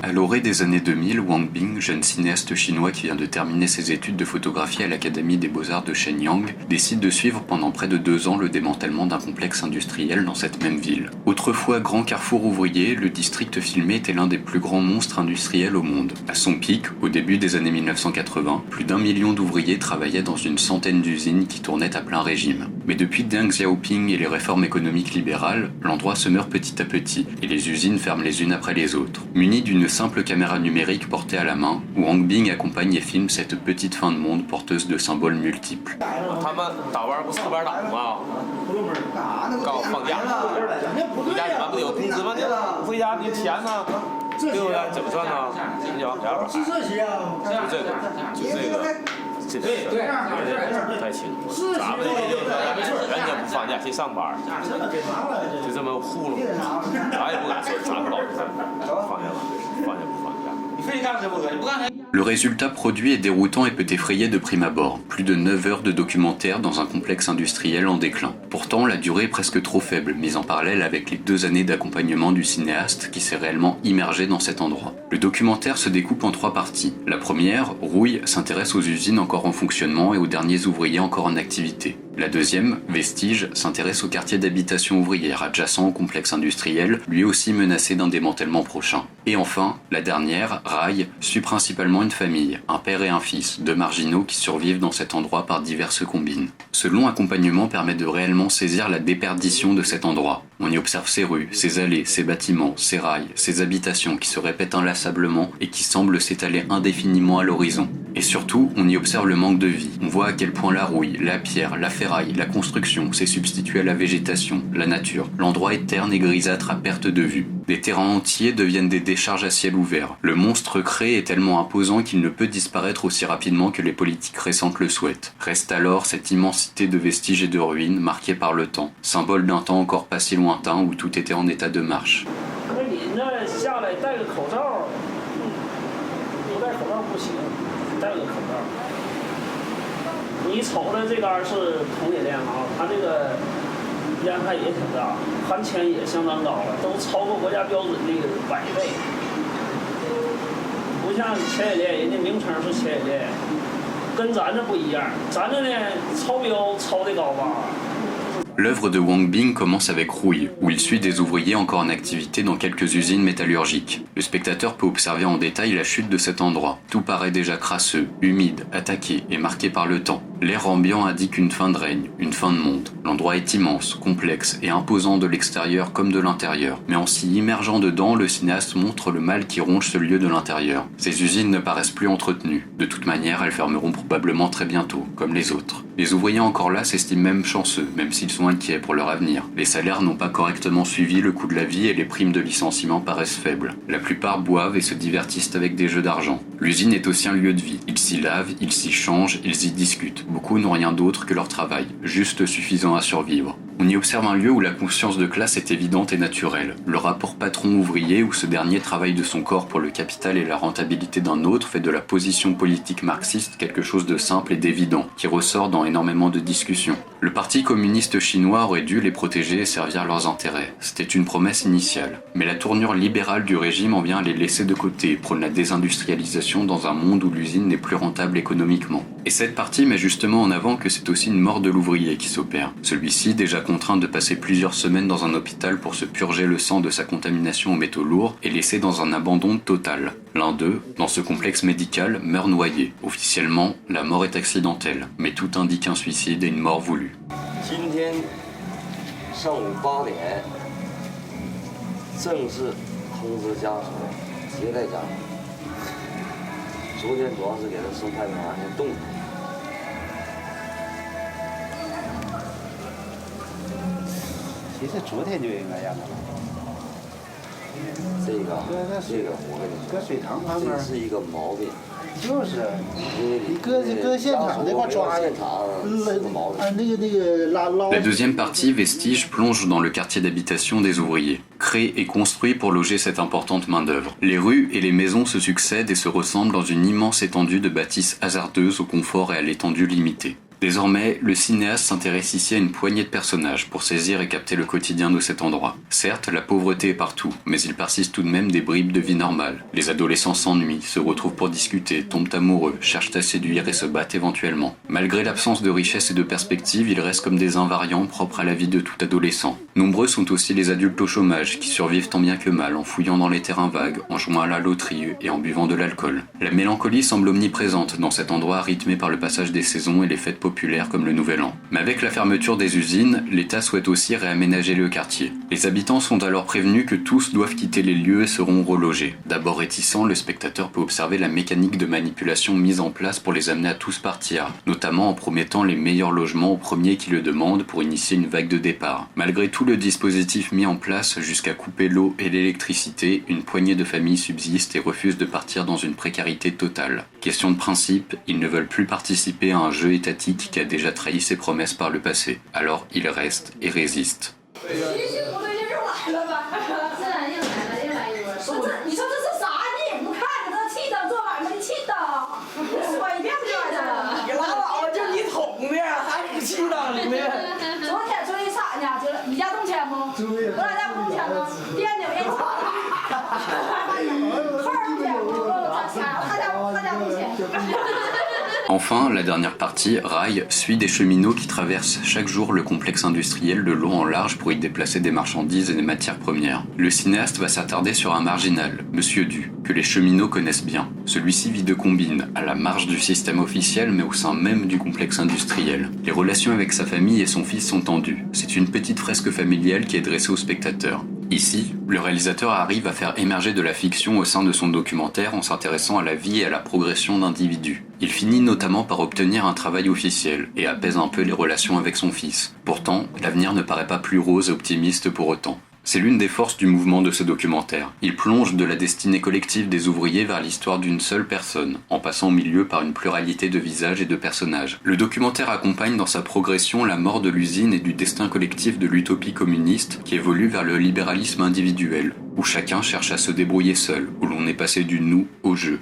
À l'orée des années 2000, Wang Bing, jeune cinéaste chinois qui vient de terminer ses études de photographie à l'Académie des Beaux-Arts de Shenyang, décide de suivre pendant près de 2 ans le démantèlement d'un complexe industriel dans cette même ville. Autrefois grand carrefour ouvrier, le district filmé était l'un des plus grands monstres industriels au monde. À son pic, au début des années 1980, plus d'1 million d'ouvriers travaillaient dans une centaine d'usines qui tournaient à plein régime. Mais depuis Deng Xiaoping et les réformes économiques libérales, l'endroit se meurt petit à petit et les usines ferment les unes après les autres. Muni d'une simple caméra numérique portée à la main, Wang Bing accompagne et filme cette petite fin de monde porteuse de symboles multiples. Le résultat produit est déroutant et peut effrayer de prime abord. Plus de 9 heures de documentaire dans un complexe industriel en déclin. Pourtant, la durée est presque trop faible, mise en parallèle avec les 2 années d'accompagnement du cinéaste qui s'est réellement immergé dans cet endroit. Le documentaire se découpe en 3 parties. La première, Rouille, s'intéresse aux usines encore en fonctionnement et aux derniers ouvriers encore en activité. La deuxième, Vestige, s'intéresse au quartier d'habitation ouvrière adjacent au complexe industriel, lui aussi menacé d'un démantèlement prochain. Et enfin, la dernière, Rail, suit principalement une famille, un père et un fils, 2 marginaux qui survivent dans cet endroit par diverses combines. Ce long accompagnement permet de réellement saisir la déperdition de cet endroit. On y observe ses rues, ses allées, ses bâtiments, ses rails, ses habitations qui se répètent inlassablement et qui semblent s'étaler indéfiniment à l'horizon. Et surtout, on y observe le manque de vie. On voit à quel point la rouille, la pierre, la ferraille, la construction s'est substituée à la végétation, la nature. L'endroit est terne et grisâtre à perte de vue. Des terrains entiers deviennent des décharges à ciel ouvert. Le monstre créé est tellement imposant qu'il ne peut disparaître aussi rapidement que les politiques récentes le souhaitent. Reste alors cette immensité de vestiges et de ruines marquée par le temps, symbole d'un temps encore pas si lointain où tout était en état de marche. L'œuvre de Wang Bing commence avec Rouille, où il suit des ouvriers encore en activité dans quelques usines métallurgiques. Le spectateur peut observer en détail la chute de cet endroit. Tout paraît déjà crasseux, humide, attaqué et marqué par le temps. L'air ambiant indique une fin de règne, une fin de monde. L'endroit est immense, complexe et imposant de l'extérieur comme de l'intérieur. Mais en s'y immergeant dedans, le cinéaste montre le mal qui ronge ce lieu de l'intérieur. Ces usines ne paraissent plus entretenues. De toute manière, elles fermeront probablement très bientôt, comme les autres. Les ouvriers encore là s'estiment même chanceux, même s'ils sont inquiets pour leur avenir. Les salaires n'ont pas correctement suivi le coût de la vie et les primes de licenciement paraissent faibles. La plupart boivent et se divertissent avec des jeux d'argent. L'usine est aussi un lieu de vie. Ils s'y lavent, ils s'y changent, ils y discutent. Beaucoup n'ont rien d'autre que leur travail, juste suffisant à survivre. On y observe un lieu où la conscience de classe est évidente et naturelle. Le rapport patron-ouvrier où ce dernier travaille de son corps pour le capital et la rentabilité d'un autre fait de la position politique marxiste quelque chose de simple et d'évident, qui ressort dans énormément de discussions. Le parti communiste chinois aurait dû les protéger et servir leurs intérêts. C'était une promesse initiale. Mais la tournure libérale du régime en vient à les laisser de côté et prône la désindustrialisation dans un monde où l'usine n'est plus rentable économiquement. Et cette partie met justement en avant que c'est aussi une mort de l'ouvrier qui s'opère. Celui-ci, déjà contraint de passer plusieurs semaines dans un hôpital pour se purger le sang de sa contamination aux métaux lourds, est laissé dans un abandon total. L'un d'eux, dans ce complexe médical, meurt noyé. Officiellement, la mort est accidentelle, mais tout indique un suicide et une mort voulue. 其实昨天就应该让他了。这个我跟你说，搁水塘旁边是一个毛病。就是你搁现场那块抓的，La deuxième partie, Vestige, plonge dans le quartier d'habitation des ouvriers. Créé et construit pour loger cette importante main-d'œuvre. Les rues et les maisons se succèdent et se ressemblent dans une immense étendue de bâtisses hasardeuses au confort et à l'étendue limitée. Désormais, le cinéaste s'intéresse ici à une poignée de personnages pour saisir et capter le quotidien de cet endroit. Certes, la pauvreté est partout, mais il persiste tout de même des bribes de vie normale. Les adolescents s'ennuient, se retrouvent pour discuter, tombent amoureux, cherchent à séduire et se battent éventuellement. Malgré l'absence de richesse et de perspective, ils restent comme des invariants propres à la vie de tout adolescent. Nombreux sont aussi les adultes au chômage, qui survivent tant bien que mal en fouillant dans les terrains vagues, en jouant à la loterie et en buvant de l'alcool. La mélancolie semble omniprésente dans cet endroit rythmé par le passage des saisons et les fêtes populaires comme le Nouvel An. Mais avec la fermeture des usines, l'État souhaite aussi réaménager le quartier. Les habitants sont alors prévenus que tous doivent quitter les lieux et seront relogés. D'abord réticent, le spectateur peut observer la mécanique de manipulation mise en place pour les amener à tous partir, notamment en promettant les meilleurs logements aux premiers qui le demandent pour initier une vague de départ. Malgré tout le dispositif mis en place jusqu'à couper l'eau et l'électricité, une poignée de familles subsiste et refuse de partir dans une précarité totale. Question de principe, ils ne veulent plus participer à un jeu étatique qui a déjà trahi ses promesses par le passé. Alors ils restent et résistent. Enfin, la dernière partie, Rail, suit des cheminots qui traversent chaque jour le complexe industriel de long en large pour y déplacer des marchandises et des matières premières. Le cinéaste va s'attarder sur un marginal, Monsieur Du, que les cheminots connaissent bien. Celui-ci vit de combines, à la marge du système officiel mais au sein même du complexe industriel. Les relations avec sa famille et son fils sont tendues. C'est une petite fresque familiale qui est dressée au spectateur. Ici, le réalisateur arrive à faire émerger de la fiction au sein de son documentaire en s'intéressant à la vie et à la progression d'individus. Il finit notamment par obtenir un travail officiel et apaise un peu les relations avec son fils. Pourtant, l'avenir ne paraît pas plus rose et optimiste pour autant. C'est l'une des forces du mouvement de ce documentaire. Il plonge de la destinée collective des ouvriers vers l'histoire d'une seule personne, en passant au milieu par une pluralité de visages et de personnages. Le documentaire accompagne dans sa progression la mort de l'usine et du destin collectif de l'utopie communiste qui évolue vers le libéralisme individuel, où chacun cherche à se débrouiller seul, où l'on est passé du nous au je.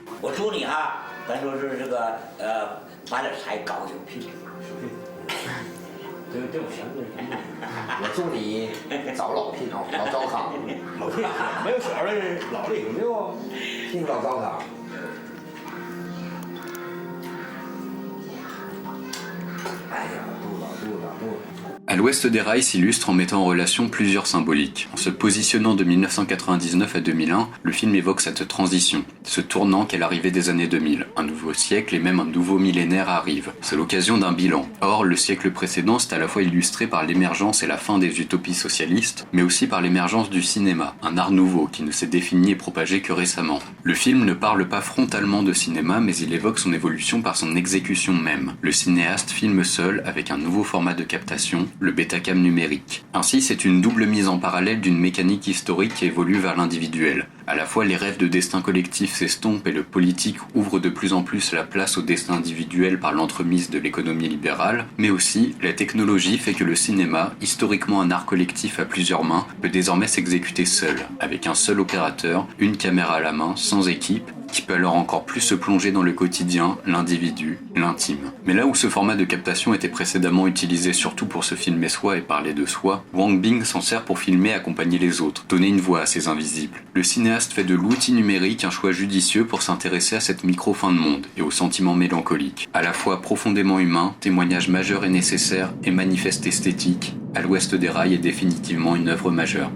À l'ouest des rails s'illustre en mettant en relation plusieurs symboliques. En se positionnant de 1999 à 2001, le film évoque cette transition, ce tournant qu'est l'arrivée des années 2000. Un nouveau siècle et même un nouveau millénaire arrive. C'est l'occasion d'un bilan. Or, le siècle précédent s'est à la fois illustré par l'émergence et la fin des utopies socialistes, mais aussi par l'émergence du cinéma, un art nouveau qui ne s'est défini et propagé que récemment. Le film ne parle pas frontalement de cinéma, mais il évoque son évolution par son exécution même. Le cinéaste filme seul avec un nouveau format de captation, le Betacam numérique. Ainsi, c'est une double mise en parallèle d'une mécanique historique qui évolue vers l'individuel. À la fois, les rêves de destin collectif s'estompent et le politique ouvre de plus en plus la place au destin individuel par l'entremise de l'économie libérale, mais aussi, la technologie fait que le cinéma, historiquement un art collectif à plusieurs mains, peut désormais s'exécuter seul, avec un seul opérateur, une caméra à la main, sans équipe, qui peut alors encore plus se plonger dans le quotidien, l'individu, l'intime. Mais là où ce format de captation était précédemment utilisé surtout pour se filmer soi et parler de soi, Wang Bing s'en sert pour filmer et accompagner les autres, donner une voix à ces invisibles. Le cinéaste fait de l'outil numérique un choix judicieux pour s'intéresser à cette micro-fin de monde et aux sentiments mélancoliques. À la fois profondément humain, témoignage majeur et nécessaire et manifeste esthétique, À l'ouest des rails est définitivement une œuvre majeure.